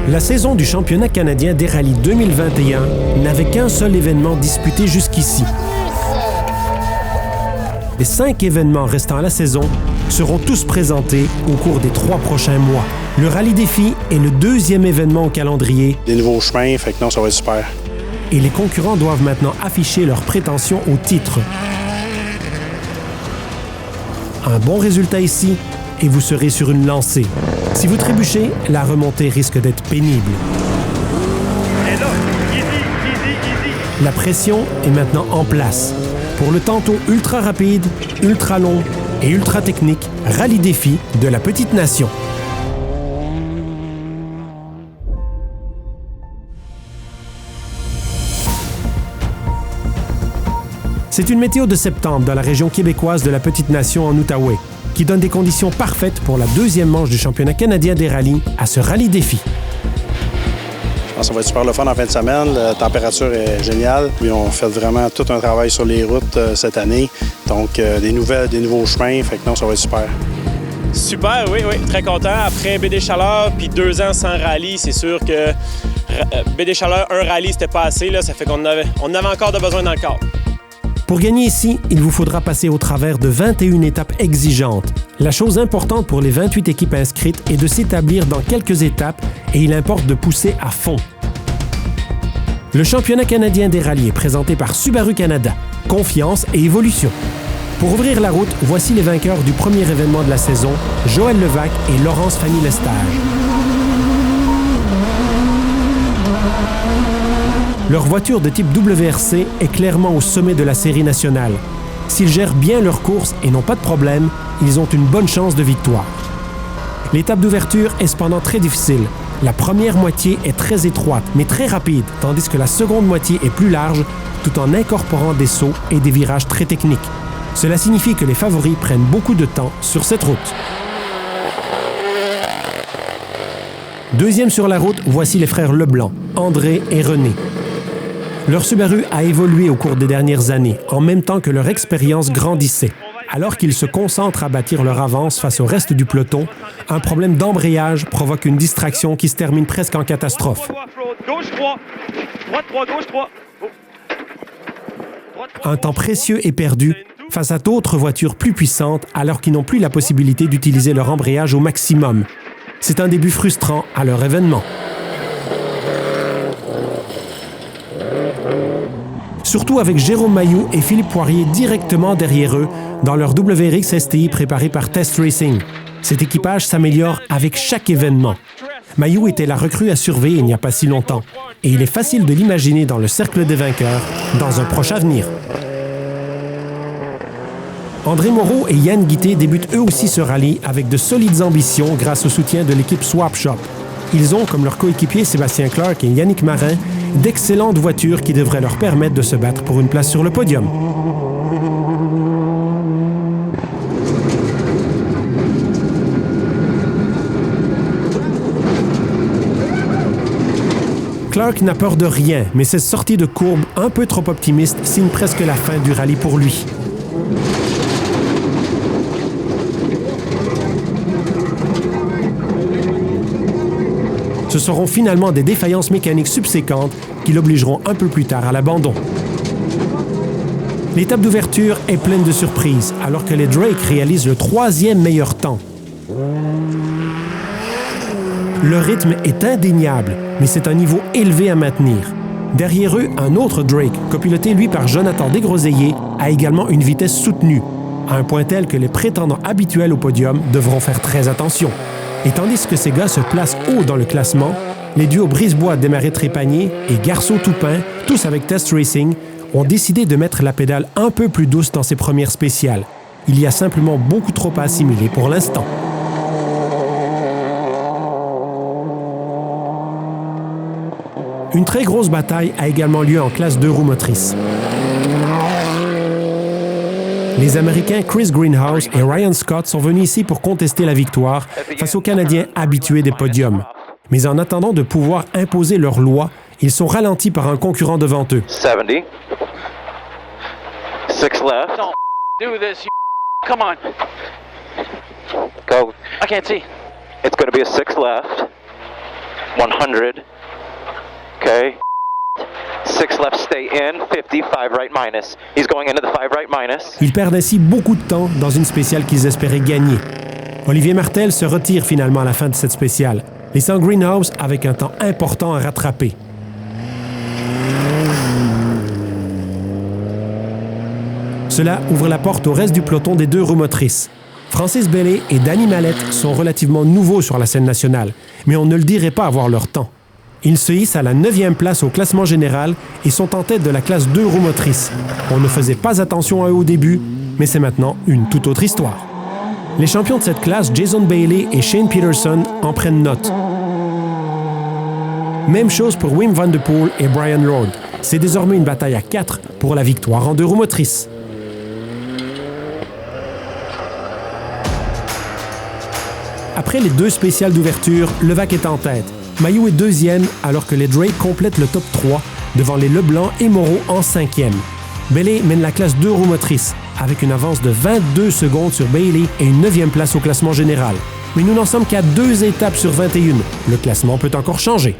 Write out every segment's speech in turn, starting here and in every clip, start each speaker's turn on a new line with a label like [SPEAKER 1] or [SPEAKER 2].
[SPEAKER 1] La saison du championnat canadien des rallyes 2021 n'avait qu'un seul événement disputé jusqu'ici. Les 5 événements restants à la saison seront tous présentés au cours des 3 prochains mois. Le Rallye Défi est le 2e événement au calendrier.
[SPEAKER 2] Des nouveaux chemins, fait que non, ça va être super.
[SPEAKER 1] Et les concurrents doivent maintenant afficher leurs prétentions au titre. Un bon résultat ici, et vous serez sur une lancée. Si vous trébuchez, la remontée risque d'être pénible.
[SPEAKER 3] Et là, easy.
[SPEAKER 1] La pression est maintenant en place. Pour le tantôt ultra rapide, ultra long et ultra technique Rallye Défi de la Petite Nation. C'est une météo de septembre dans la région québécoise de la Petite Nation en Outaouais, qui donne des conditions parfaites pour la 2e manche du championnat canadien des rallyes à ce Rallye Défi.
[SPEAKER 2] Ça va être super le fun en fin de semaine. La température est géniale. Puis on fait vraiment tout un travail sur les routes cette année. Donc, des nouveaux chemins. Fait que non, ça va être super.
[SPEAKER 4] Super, oui. Très content. Après BD Chaleur, puis 2 ans sans rallye, c'est sûr que BD Chaleur, un rallye, c'était pas assez. Là. Ça fait qu'on avait encore de besoin dans le corps.
[SPEAKER 1] Pour gagner ici, il vous faudra passer au travers de 21 étapes exigeantes. La chose importante pour les 28 équipes inscrites est de s'établir dans quelques étapes et il importe de pousser à fond. Le championnat canadien des rallyes est présenté par Subaru Canada. Confiance et évolution. Pour ouvrir la route, voici les vainqueurs du premier événement de la saison, Joël Levac et Laurence Fanny Lestage. Leur voiture de type WRC est clairement au sommet de la série nationale. S'ils gèrent bien leur course et n'ont pas de problème, ils ont une bonne chance de victoire. L'étape d'ouverture est cependant très difficile. La première moitié est très étroite, mais très rapide, tandis que la seconde moitié est plus large, tout en incorporant des sauts et des virages très techniques. Cela signifie que les favoris prennent beaucoup de temps sur cette route. Deuxième sur la route, voici les frères Leblanc, André et René. Leur Subaru a évolué au cours des dernières années, en même temps que leur expérience grandissait. Alors qu'ils se concentrent à bâtir leur avance face au reste du peloton, un problème d'embrayage provoque une distraction qui se termine presque en catastrophe.
[SPEAKER 3] Gauche 3. Droite 3, gauche 3.
[SPEAKER 1] Un temps précieux est perdu face à d'autres voitures plus puissantes alors qu'ils n'ont plus la possibilité d'utiliser leur embrayage au maximum. C'est un début frustrant à leur événement. Surtout avec Jérôme Mailloux et Philippe Poirier directement derrière eux dans leur WRX STI préparé par Test Racing. Cet équipage s'améliore avec chaque événement. Mailloux était la recrue à surveiller il n'y a pas si longtemps et il est facile de l'imaginer dans le cercle des vainqueurs dans un proche avenir. André Moreau et Yann Guité débutent eux aussi ce rallye avec de solides ambitions grâce au soutien de l'équipe Swap Shop. Ils ont, comme leurs coéquipiers Sébastien Clark et Yannick Marin, d'excellentes voitures qui devraient leur permettre de se battre pour une place sur le podium. Clark n'a peur de rien, mais cette sortie de courbe un peu trop optimiste signe presque la fin du rallye pour lui. Ce seront finalement des défaillances mécaniques subséquentes qui l'obligeront un peu plus tard à l'abandon. L'étape d'ouverture est pleine de surprises, alors que les Drake réalisent le 3e meilleur temps. Le rythme est indéniable, mais c'est un niveau élevé à maintenir. Derrière eux, un autre Drake, copiloté lui par Jonathan Desgroseilliers, a également une vitesse soutenue, à un point tel que les prétendants habituels au podium devront faire très attention. Et tandis que ces gars se placent haut dans le classement, les duos Brisebois, Desmarais-Trépanier et Garceau-Toupin, tous avec Test Racing, ont décidé de mettre la pédale un peu plus douce dans ces premières spéciales. Il y a simplement beaucoup trop à assimiler pour l'instant. Une très grosse bataille a également lieu en classe 2 roues motrices. Les Américains Chris Greenhouse et Ryan Scott sont venus ici pour contester la victoire face aux Canadiens habitués des podiums. Mais en attendant de pouvoir imposer leur loi, ils sont ralentis par un concurrent devant eux.
[SPEAKER 5] 70. 6 left.
[SPEAKER 6] Don't do this, you come on.
[SPEAKER 5] Go.
[SPEAKER 6] I can't see.
[SPEAKER 5] It's going to be a 6 left. 100. Okay. 6 left, stay in. 50, 5 right minus. He's going into the 5 right minus.
[SPEAKER 1] Ils perdent ainsi beaucoup de temps dans une spéciale qu'ils espéraient gagner. Olivier Martel se retire finalement à la fin de cette spéciale, laissant Greenhouse avec un temps important à rattraper. Cela ouvre la porte au reste du peloton des deux roues motrices. Francis Bailey et Danny Mallette sont relativement nouveaux sur la scène nationale, mais on ne le dirait pas avoir leur temps. Ils se hissent à la 9e place au classement général et sont en tête de la classe 2 roues motrices. On ne faisait pas attention à eux au début, mais c'est maintenant une toute autre histoire. Les champions de cette classe, Jason Bailey et Shane Peterson, en prennent note. Même chose pour Wim van de Poel et Brian Lord. C'est désormais une bataille à 4 pour la victoire en 2 roues motrices. Après les 2 spéciales d'ouverture, Levac est en tête. Mailloux est 2e, alors que les Drake complètent le top 3, devant les Leblanc et Moreau en 5e. Bailey mène la classe 2 roues motrices, avec une avance de 22 secondes sur Bailey et une 9e place au classement général. Mais nous n'en sommes qu'à 2 étapes sur 21. Le classement peut encore changer.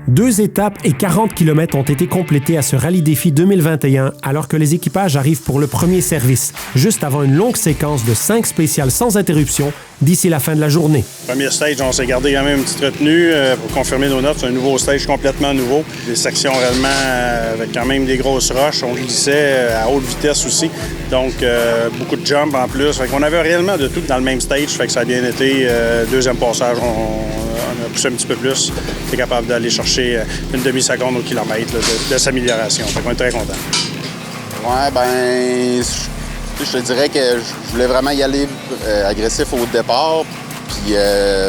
[SPEAKER 1] 2 étapes et 40 km ont été complétés à ce Rallye Défi 2021 alors que les équipages arrivent pour le premier service, juste avant une longue séquence de 5 spéciales sans interruption d'ici la fin de la journée.
[SPEAKER 2] Premier stage, on s'est gardé quand même une petite retenue pour confirmer nos notes. C'est un nouveau stage complètement nouveau. Des sections réellement avec quand même des grosses roches. On glissait à haute vitesse aussi. Donc, beaucoup de jumps en plus. Fait qu'on avait réellement de tout dans le même stage. Fait que ça a bien été. Deuxième passage, on a poussé un petit peu plus. On est capable d'aller chercher une demi-seconde au kilomètre là, de s'amélioration. Fait qu'on est très contents.
[SPEAKER 7] Ouais, ben, je te dirais que je voulais vraiment y aller agressif au départ. Puis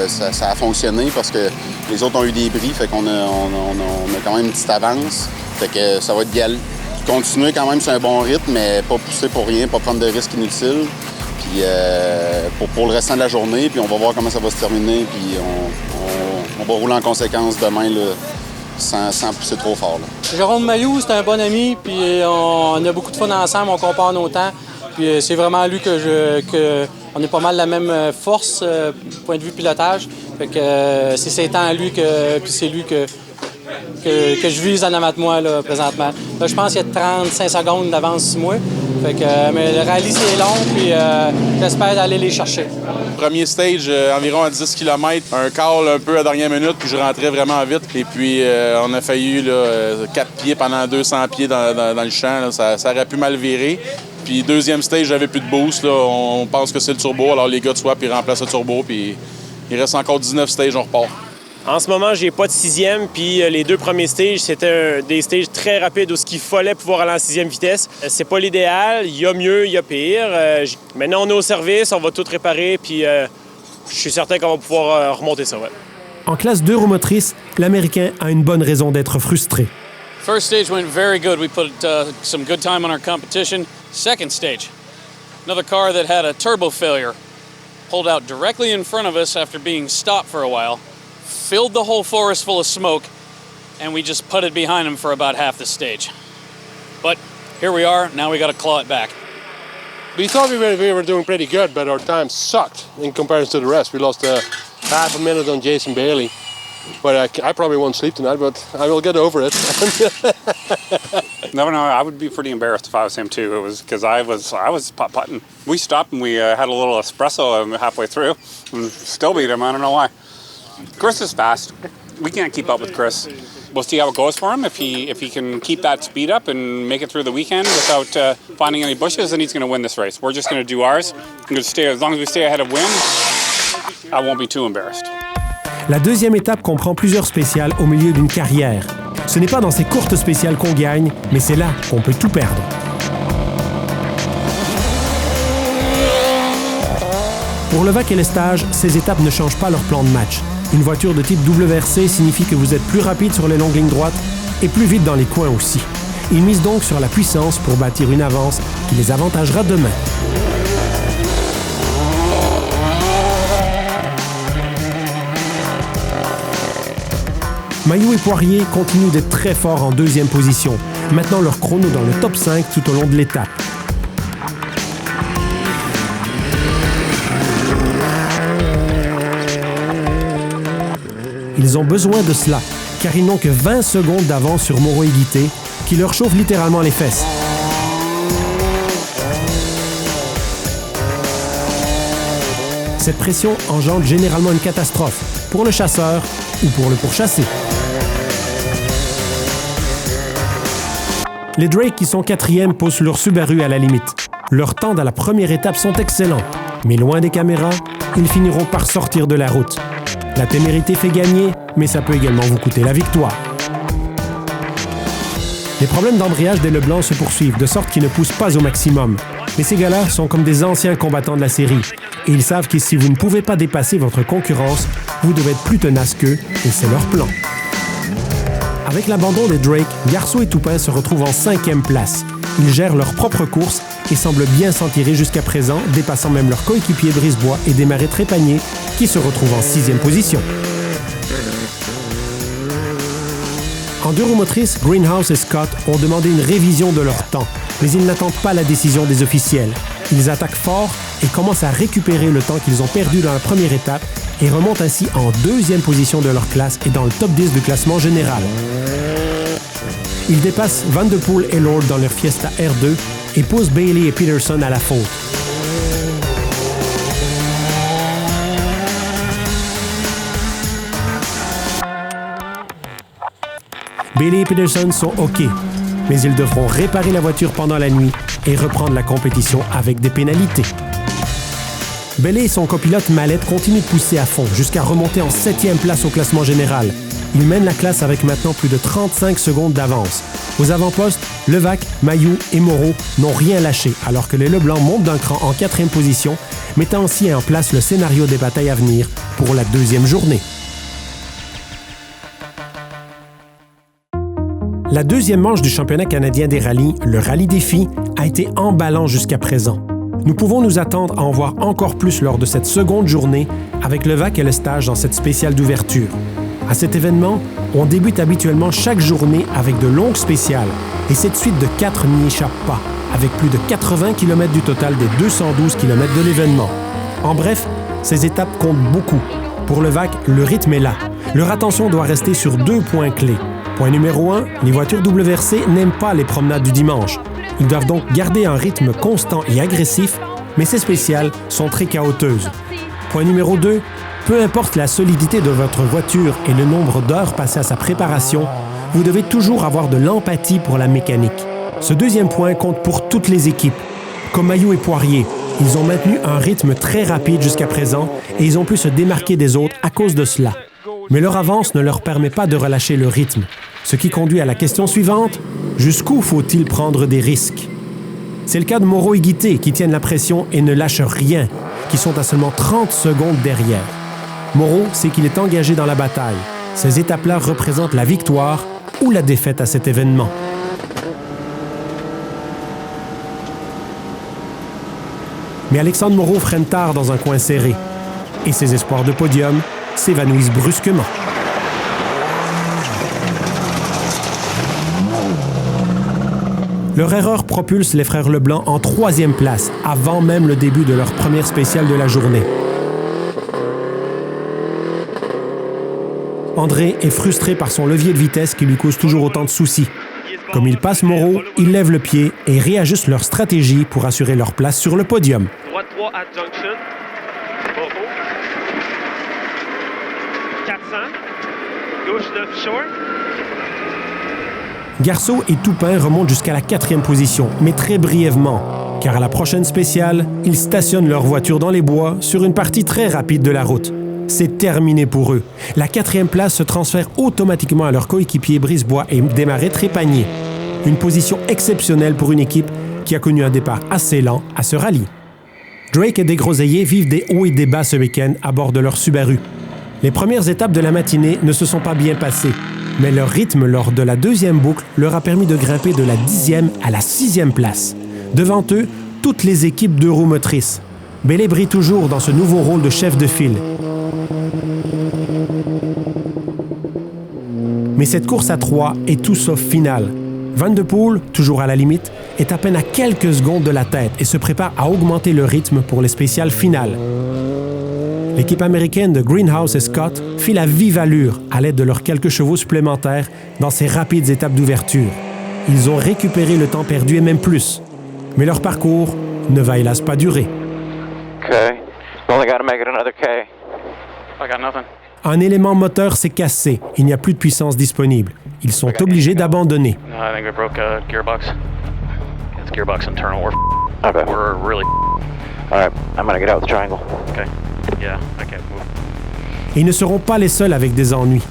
[SPEAKER 7] ça a fonctionné parce que les autres ont eu des bris. Fait qu'on a quand même une petite avance. Fait que ça va être continuer quand même sur un bon rythme, mais pas pousser pour rien, pas prendre de risques inutiles. Puis pour le restant de la journée, puis on va voir comment ça va se terminer. Puis on va rouler en conséquence demain là, sans pousser trop fort. Là.
[SPEAKER 8] Jérôme Mailloux, c'est un bon ami, puis on a beaucoup de fun ensemble, on compare nos temps. Puis c'est vraiment lui que on est pas mal la même force, point de vue pilotage. Fait que c'est ses temps à lui, puis c'est lui que je vise en avant de moi là, présentement. Là, je pense qu'il y a 35 secondes d'avance sur moi. Fait que, mais le rallye, c'est long, puis j'espère aller les chercher.
[SPEAKER 9] Premier stage, environ à 10 km, un call un peu à dernière minute, puis je rentrais vraiment vite. Et puis, on a failli 4 pieds pendant 200 pieds dans le champ. Là. Ça aurait pu mal virer. Puis, deuxième stage, j'avais plus de boost. Là. On pense que c'est le turbo. Alors, les gars de swap, ils remplacent le turbo. Puis, il reste encore 19 stages, on repart.
[SPEAKER 4] En ce moment, j'ai pas de 6e, puis les 2 premiers stages, c'était des stages très rapides où il fallait pouvoir aller en 6e vitesse. C'est pas l'idéal, il y a mieux, il y a pire. Maintenant, on est au service, on va tout réparer, puis je suis certain qu'on va pouvoir remonter ça. Ouais.
[SPEAKER 1] En classe 2 roues motrices, l'Américain a une bonne raison d'être frustré.
[SPEAKER 6] First stage went very good. We put some good time on our competition. Second stage, another car that had a turbo failure pulled out directly in front of us after being stopped for a while. Filled the whole forest full of smoke, and we just putted behind him for about half the stage. But here we are, now we got to claw it back.
[SPEAKER 10] We thought we were doing pretty good, but our time sucked in comparison to the rest. We lost half a minute on Jason Bailey. But I probably won't sleep tonight, but I will get over it.
[SPEAKER 11] No, I would be pretty embarrassed if I was him too. It was because I was putt-putting. We stopped and we had a little espresso halfway through, and still beat him. I don't know why. Chris is fast. We can't keep up with Chris. We'll see how it goes for him. If he can keep that speed up and make it through the weekend without finding any bushes, then he's going to win this race. We're just going to do ours. I'm going to stay as long as we stay ahead of Wim. I won't be too embarrassed.
[SPEAKER 1] La deuxième étape comprend plusieurs spéciales au milieu d'une carrière. Ce n'est pas dans ces courtes spéciales qu'on gagne, mais c'est là qu'on peut tout perdre. Pour Levac et Lestage, ces étapes ne changent pas leur plan de match. Une voiture de type WRC signifie que vous êtes plus rapide sur les longues lignes droites et plus vite dans les coins aussi. Ils misent donc sur la puissance pour bâtir une avance qui les avantagera demain. Mailloux et Poirier continuent d'être très forts en deuxième position. Maintenant leur chrono dans le top 5 tout au long de l'étape. Ils ont besoin de cela, car ils n'ont que 20 secondes d'avance sur Mauro Higuité, qui leur chauffe littéralement les fesses. Cette pression engendre généralement une catastrophe, pour le chasseur ou pour le pourchassé. Les Drake qui sont 4e poussent leur Subaru à la limite. Leurs temps dans la première étape sont excellents, mais loin des caméras, ils finiront par sortir de la route. La témérité fait gagner, mais ça peut également vous coûter la victoire. Les problèmes d'embrayage des Leblanc se poursuivent, de sorte qu'ils ne poussent pas au maximum. Mais ces gars-là sont comme des anciens combattants de la série, et ils savent que si vous ne pouvez pas dépasser votre concurrence, vous devez être plus tenace qu'eux, et c'est leur plan. Avec l'abandon des Drake, Garceau et Toupin se retrouvent en 5e place. Ils gèrent leur propre course et semblent bien s'en tirer jusqu'à présent, dépassant même leurs coéquipiers Brisebois et Desmarais-Trépanier, qui se retrouvent en 6e position. En deux roues motrices, Greenhouse et Scott ont demandé une révision de leur temps, mais ils n'attendent pas la décision des officiels. Ils attaquent fort et commencent à récupérer le temps qu'ils ont perdu dans la première étape et remontent ainsi en 2e position de leur classe et dans le top 10 du classement général. Ils dépassent Van de Poel et Lord dans leur Fiesta R2 et poussent Bailey et Peterson à la faute. Bailey et Peterson sont OK, mais ils devront réparer la voiture pendant la nuit et reprendre la compétition avec des pénalités. Bailey et son copilote Mallette continuent de pousser à fond jusqu'à remonter en 7e place au classement général. Ils mènent la classe avec maintenant plus de 35 secondes d'avance. Aux avant-postes, Levac, Mailloux et Moreau n'ont rien lâché, alors que les Leblanc montent d'un cran en 4e position, mettant ainsi en place le scénario des batailles à venir pour la 2e journée. La 2e manche du championnat canadien des rallyes, le Rallye Défi, a été emballant jusqu'à présent. Nous pouvons nous attendre à en voir encore plus lors de cette seconde journée avec Levac et le stage dans cette spéciale d'ouverture. À cet événement, on débute habituellement chaque journée avec de longues spéciales et cette suite de 4 n'y échappe pas, avec plus de 80 km du total des 212 km de l'événement. En bref, ces étapes comptent beaucoup. Pour Levac, le rythme est là. Leur attention doit rester sur 2 points clés. Point numéro 1, les voitures WRC n'aiment pas les promenades du dimanche. Ils doivent donc garder un rythme constant et agressif, mais ces spéciales sont très chaotiques. Point numéro 2, peu importe la solidité de votre voiture et le nombre d'heures passées à sa préparation, vous devez toujours avoir de l'empathie pour la mécanique. Ce 2e point compte pour toutes les équipes. Comme Mailloux et Poirier, ils ont maintenu un rythme très rapide jusqu'à présent et ils ont pu se démarquer des autres à cause de cela. Mais leur avance ne leur permet pas de relâcher le rythme. Ce qui conduit à la question suivante, jusqu'où faut-il prendre des risques? C'est le cas de Mauro et Higuité qui tiennent la pression et ne lâchent rien, qui sont à seulement 30 secondes derrière. Mauro sait qu'il est engagé dans la bataille. Ces étapes-là représentent la victoire ou la défaite à cet événement. Mais Alexandre Moreau freine tard dans un coin serré et ses espoirs de podium s'évanouissent brusquement. Leur erreur propulse les frères Leblanc en 3e place, avant même le début de leur première spéciale de la journée. André est frustré par son levier de vitesse qui lui cause toujours autant de soucis. Comme il passe Moreau, il lève le pied et réajuste leur stratégie pour assurer leur place sur le podium.
[SPEAKER 3] Droite 3 à Junction. Moreau. 400. Gauche 9 short.
[SPEAKER 1] Garceau et Toupin remontent jusqu'à la 4e position, mais très brièvement, car à la prochaine spéciale, ils stationnent leur voiture dans les bois sur une partie très rapide de la route. C'est terminé pour eux. La 4e place se transfère automatiquement à leurs coéquipiers Brisebois et Desmarais-Trépanier. Une position exceptionnelle pour une équipe qui a connu un départ assez lent à ce rallye. Drake et Desgroseilliers vivent des hauts et des bas ce week-end à bord de leur Subaru. Les premières étapes de la matinée ne se sont pas bien passées, mais leur rythme lors de la 2e boucle leur a permis de grimper de la 10e à la 6e place. Devant eux, toutes les équipes de roues motrices. Bailey brille toujours dans ce nouveau rôle de chef de file. Mais cette course à 3 est tout sauf finale. Van de Poel, toujours à la limite, est à peine à quelques secondes de la tête et se prépare à augmenter le rythme pour les spéciales finales. L'équipe américaine de Greenhouse et Scott fit la vive allure à l'aide de leurs quelques chevaux supplémentaires dans ces rapides étapes d'ouverture. Ils ont récupéré le temps perdu et même plus. Mais leur parcours ne va hélas pas durer.
[SPEAKER 5] Okay. Only got to make it another K.
[SPEAKER 11] I got nothing.
[SPEAKER 1] Un élément moteur s'est cassé. Il n'y a plus de puissance disponible. Ils sont obligés d'abandonner.
[SPEAKER 11] No, I think we broke a gearbox. It's gearbox internal.
[SPEAKER 5] Okay.
[SPEAKER 11] We're really.
[SPEAKER 5] All right, I'm going to get out of the triangle.
[SPEAKER 11] Okay. Yeah, I can't move.
[SPEAKER 1] Et ils ne seront pas les seuls avec des ennuis.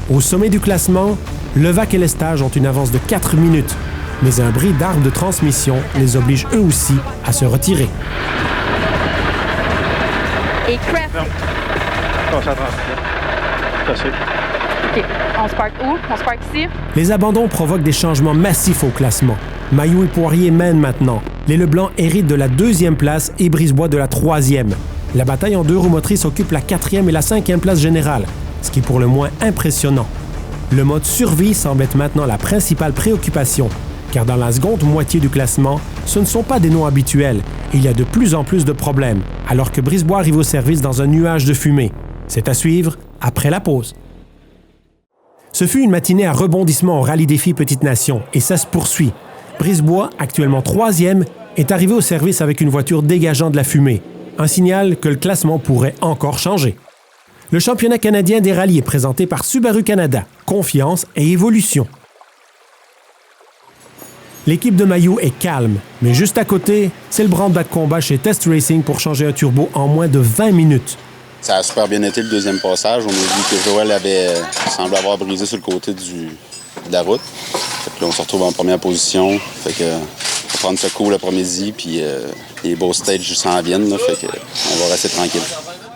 [SPEAKER 1] Au sommet du classement, Levac et Lestage ont une avance de 4 minutes. Mais un bris d'arbre de transmission les oblige eux aussi à se retirer.
[SPEAKER 12] Et Craft. OK. On se parque où? On se parque ici?
[SPEAKER 1] Les abandons provoquent des changements massifs au classement. Mailloux et Poirier mènent maintenant. Les Leblanc héritent de la 2e place et Brisebois de la 3e. La bataille en 2 roues motrices occupe la 4e et la 5e place générale, ce qui est pour le moins impressionnant. Le mode survie semble être maintenant la principale préoccupation, car dans la seconde moitié du classement, ce ne sont pas des noms habituels et il y a de plus en plus de problèmes, alors que Brisebois arrive au service dans un nuage de fumée. C'est à suivre après la pause. Ce fut une matinée à rebondissement au Rallye Défi Petite Nation et ça se poursuit. Brisebois, actuellement 3e, est arrivé au service avec une voiture dégageant de la fumée. Un signal que le classement pourrait encore changer. Le championnat canadien des rallyes est présenté par Subaru Canada. Confiance et évolution. L'équipe de Mailloux est calme, mais juste à côté, c'est le branle-bas de combat chez Test Racing pour changer un turbo en moins de 20 minutes.
[SPEAKER 7] Ça a super bien été le deuxième passage. On a vu que Joël semblait avoir brisé sur le côté de la route. Fait que là, on se retrouve en première position. Fait que on va prendre ce coup l'après-midi, puis les beaux stages s'en viennent. Là, fait que on va rester tranquille.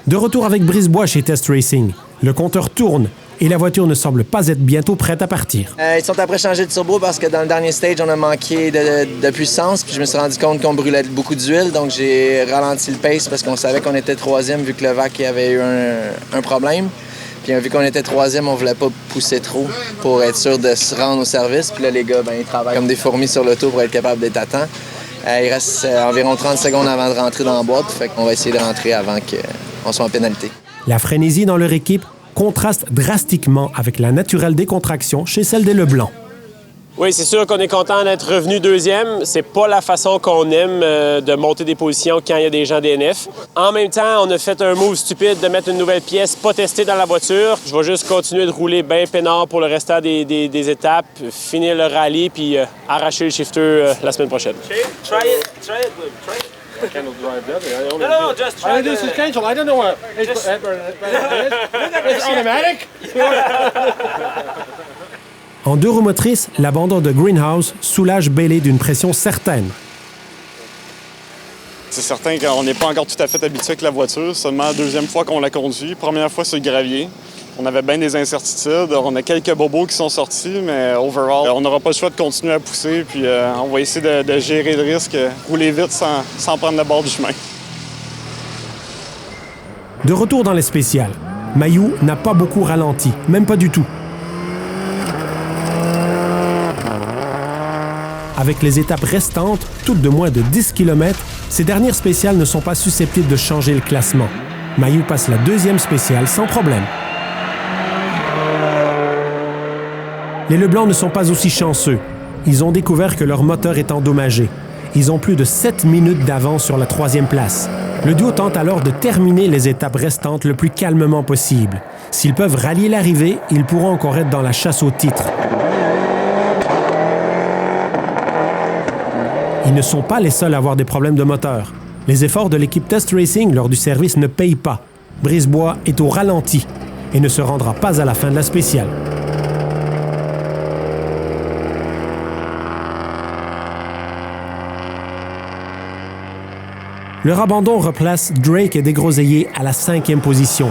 [SPEAKER 1] De retour avec Brisebois chez Test Racing. Le compteur tourne et la voiture ne semble pas être bientôt prête à partir.
[SPEAKER 13] Ils sont après changé de turbo parce que dans le dernier stage, on a manqué de puissance. Puis je me suis rendu compte qu'on brûlait beaucoup d'huile. Donc j'ai ralenti le pace parce qu'on savait qu'on était 3e vu que Levac avait eu un problème. Puis vu qu'on était 3e, on voulait pas pousser trop pour être sûr de se rendre au service. Puis là, les gars, ils travaillent comme des fourmis sur l'auto pour être capables d'être à temps. Il reste environ 30 secondes avant de rentrer dans la boîte. Fait qu'on va essayer de rentrer avant qu'on soit en pénalité.
[SPEAKER 1] La frénésie dans leur équipe contraste drastiquement avec la naturelle décontraction chez celle des Leblanc.
[SPEAKER 4] Oui, c'est sûr qu'on est content d'être revenu 2e. C'est pas la façon qu'on aime de monter des positions quand il y a des gens DNF. En même temps, on a fait un move stupide de mettre une nouvelle pièce pas testée dans la voiture. Je vais juste continuer de rouler bien peinard pour le restant des étapes, finir le rallye puis arracher le shifter la semaine prochaine.
[SPEAKER 3] Try it, try it.
[SPEAKER 10] I cannot drive that.
[SPEAKER 3] No, just try
[SPEAKER 10] this is cancel. I don't know what. It's automatic.
[SPEAKER 1] En 2 roues motrices, l'abandon de Greenhouse soulage Bailey d'une pression certaine.
[SPEAKER 14] C'est certain qu'on n'est pas encore tout à fait habitué avec la voiture. Seulement la 2e fois qu'on la conduit. Première fois sur le gravier. On avait bien des incertitudes. On a quelques bobos qui sont sortis, mais overall, on n'aura pas le choix de continuer à pousser. Puis on va essayer de gérer le risque, rouler vite sans prendre le bord du chemin.
[SPEAKER 1] De retour dans les spéciales, Mailloux n'a pas beaucoup ralenti, même pas du tout. Avec les étapes restantes, toutes de moins de 10 km, ces dernières spéciales ne sont pas susceptibles de changer le classement. Mailloux passe la 2e spéciale sans problème. Les Leblanc ne sont pas aussi chanceux. Ils ont découvert que leur moteur est endommagé. Ils ont plus de 7 minutes d'avance sur la 3e place. Le duo tente alors de terminer les étapes restantes le plus calmement possible. S'ils peuvent rallier l'arrivée, ils pourront encore être dans la chasse au titre. Ils ne sont pas les seuls à avoir des problèmes de moteur. Les efforts de l'équipe Test Racing lors du service ne payent pas. Brisebois est au ralenti et ne se rendra pas à la fin de la spéciale. Leur abandon replace Drake et Desgroseilliers à la 5e position.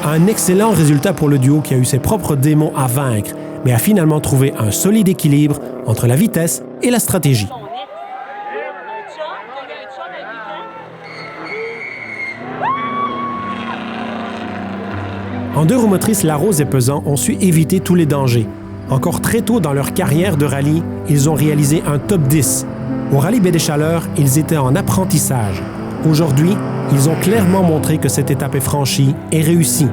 [SPEAKER 1] Un excellent résultat pour le duo qui a eu ses propres démons à vaincre, mais a finalement trouvé un solide équilibre entre la vitesse et la stratégie. En 2 roues motrices, Larose et Pesant ont su éviter tous les dangers. Encore très tôt dans leur carrière de rallye, ils ont réalisé un top 10. Au Rallye Baie des Chaleurs, ils étaient en apprentissage. Aujourd'hui, Ils ont clairement montré que cette étape est franchie et réussie.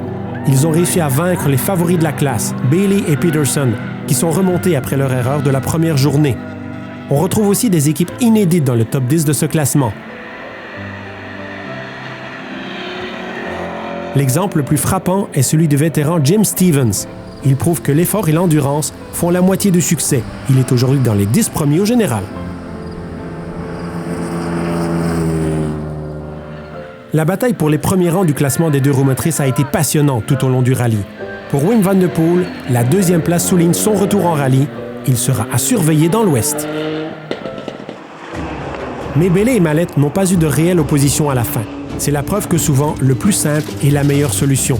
[SPEAKER 1] Ils ont réussi à vaincre les favoris de la classe, Bailey et Peterson, qui sont remontés après leur erreur de la première journée. On retrouve aussi des équipes inédites dans le top 10 de ce classement. L'exemple le plus frappant est celui du vétéran Jim Stevens. Il prouve que l'effort et l'endurance font la moitié du succès. Il est aujourd'hui dans les 10 premiers au général. La bataille pour les premiers rangs du classement des 2 roues motrices a été passionnante tout au long du rallye. Pour Wim van de Poel, la 2e place souligne son retour en rallye. Il sera à surveiller dans l'Ouest. Mais Bailey et Mallette n'ont pas eu de réelle opposition à la fin. C'est la preuve que souvent, le plus simple est la meilleure solution.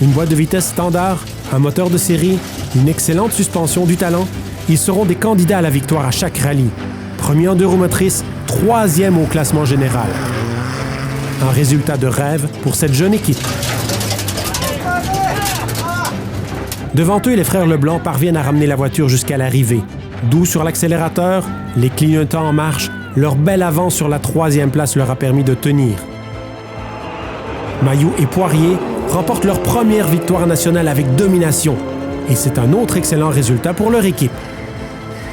[SPEAKER 1] Une boîte de vitesse standard, un moteur de série, une excellente suspension, du talent, ils seront des candidats à la victoire à chaque rallye. Premier en 2 roues motrices, 3e au classement général. Un résultat de rêve pour cette jeune équipe. Devant eux, les frères Leblanc parviennent à ramener la voiture jusqu'à l'arrivée. Doux sur l'accélérateur, les clignotants en marche, leur belle avance sur la 3e place leur a permis de tenir. Mailloux et Poirier remportent leur première victoire nationale avec domination. Et c'est un autre excellent résultat pour leur équipe.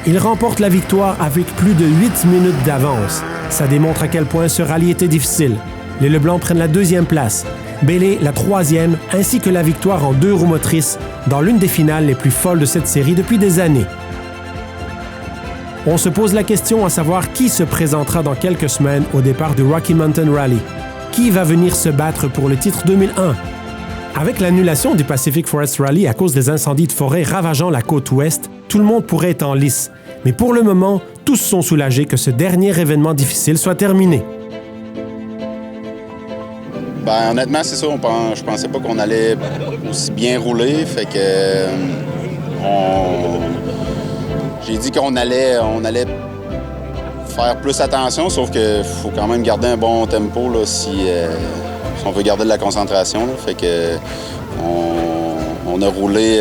[SPEAKER 1] Ils remportent la victoire avec plus de 8 minutes d'avance. Ça démontre à quel point ce rallye était difficile. Les Leblanc prennent la 2e place, Bailey la 3e, ainsi que la victoire en 2 roues motrices dans l'une des finales les plus folles de cette série depuis des années. On se pose la question à savoir qui se présentera dans quelques semaines au départ du Rocky Mountain Rally. Qui va venir se battre pour le titre 2001? Avec l'annulation du Pacific Forest Rally à cause des incendies de forêt ravageant la côte ouest, tout le monde pourrait être en lice. Mais pour le moment, tous sont soulagés que ce dernier événement difficile soit terminé.
[SPEAKER 7] Ben, honnêtement, c'est ça. Je pensais pas qu'on allait aussi bien rouler. Fait que j'ai dit qu'on allait faire plus attention, sauf qu'il faut quand même garder un bon tempo là, si on veut garder de la concentration. Là. Fait que on a roulé,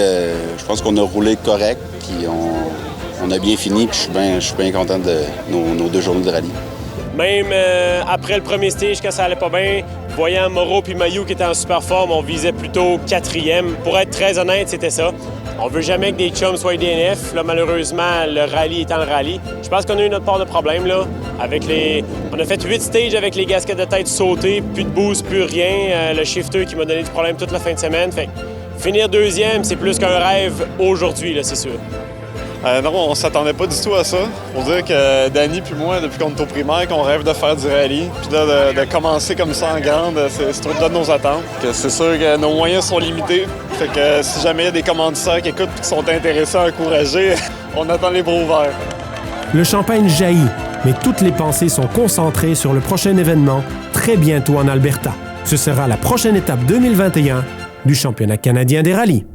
[SPEAKER 7] je pense qu'on a roulé correct, puis on a bien fini, puis je suis bien content de nos 2 journées de rallye.
[SPEAKER 4] Même après le premier stage, quand ça allait pas bien, voyant Moreau puis Mailloux qui étaient en super forme, on visait plutôt 4e. Pour être très honnête, c'était ça. On veut jamais que des chums soient DNF. Là, malheureusement, le rallye étant le rallye. Je pense qu'on a eu notre part de problème, là. On a fait 8 stages avec les gasquettes de tête sautées, plus de boost, plus rien. Le shifter qui m'a donné du problème toute la fin de semaine. Fait finir 2e, c'est plus qu'un rêve aujourd'hui, là, c'est sûr.
[SPEAKER 14] Non, on s'attendait pas du tout à ça. Faut dire que Danny puis moi, depuis qu'on est au primaire, qu'on rêve de faire du rallye. Puis là, de commencer comme ça en grande, c'est au-delà de nos attentes. C'est sûr que nos moyens sont limités. Fait que si jamais il y a des commanditaires qui écoutent et qui sont intéressés à encourager, on attend les bras ouverts.
[SPEAKER 1] Le champagne jaillit, mais toutes les pensées sont concentrées sur le prochain événement, très bientôt en Alberta. Ce sera la prochaine étape 2021 du championnat canadien des rallyes.